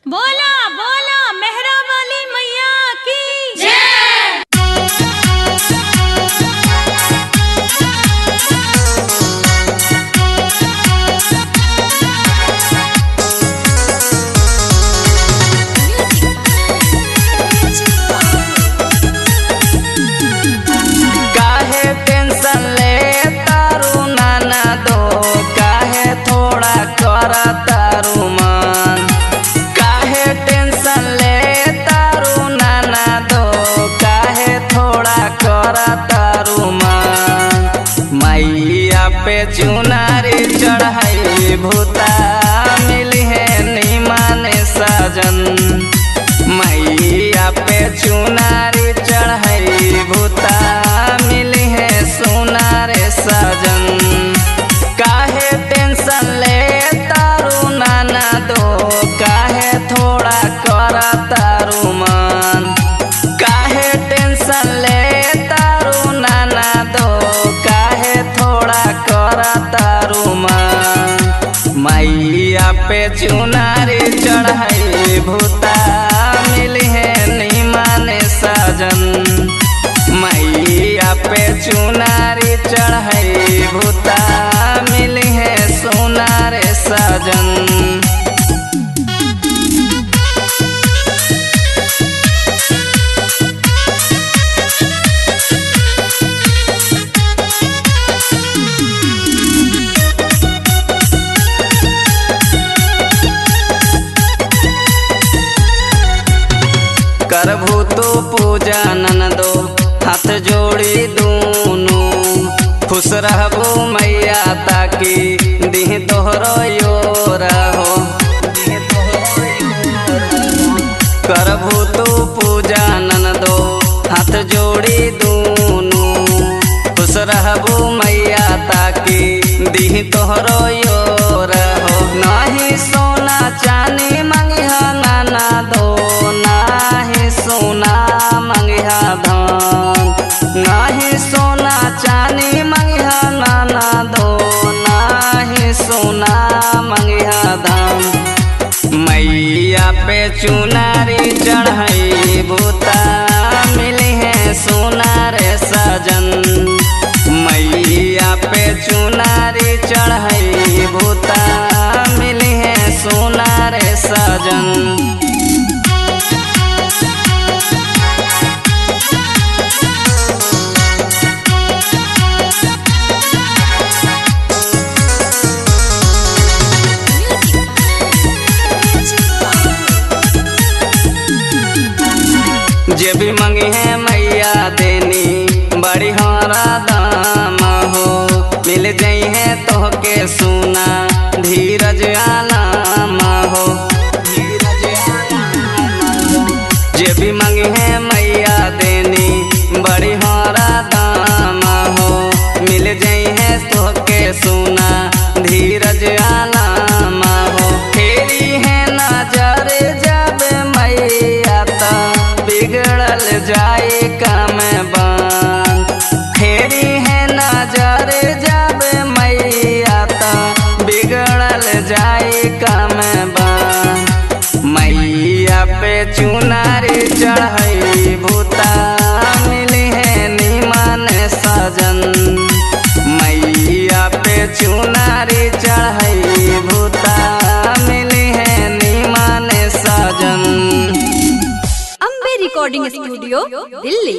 बोला बोला मेहरा वाली मैया की जय। काहे टेंशन ले तारू नाना दो, काहे थोड़ा कर तारू मन। काहे टेंशन ले तारू नाना दो, काहे थोड़ा कर तारू मन। मैया पे चुनारी चढ़ाई भूता मिली है निमान सजन। मैया पे चुनारी चढ़ाई भूता मिली है सुनारे सजन। काहे टेंशन ले तारू नाना दो, काहे थोड़ा कर तारू मन। काहे टेंशन ले तारू नाना दो, काहे थोड़ा कर तारू मन। मैया पे चुनारी चढ़ाई भूता मिली है निमान सजन। मैया पे चुनारी चढ़ाई भूता मिली है सुनारे सजन। करभू तो पूजा ननदो हाथ जोड़ी दूनू। खुश रहबो मैया ताकि दिह तोहरो यो रहो। करभू तो पूजा ननदो हाथ जोड़ी दूनू। खुश रहबो मैया ताकि दिह तोहरो यो रहो। नाही सोना चांदी मंगिहा नाना दो, नाही सोना मंगिहा धन। नाही सोना चांदी मंगिहा नाना दो, नाही सोना मंगिहा धन। मैया पे चुनारी चढ़ाई भूता मिली है सुनारे सजन। मैया पे चुनारी चढ़ाई भूता मिली है सुनारे सजन। जे भी मंगी है मैया देनी बड़ी हमारा दाम हो। मिल जाई है तोहके सुना धीरज आलाम हो। जे भी मंगी है मैया देनी बड़ी हमारा दाम हो। मिल जाई है तोहके सुना धीरज आलाम हो। फेरी है नजर जब मैया ता बिगड़ल जाए काम बन। फेरी है नजर जब मैया ता बिगड़ल जाए काम बन। मैया पे चुनारी चढ़ाई भूता मिली है निमान सजन। मैया पे चुनारी चढ़ाई भूता मिली है निमान सजन। Ambe recording studio Delhi.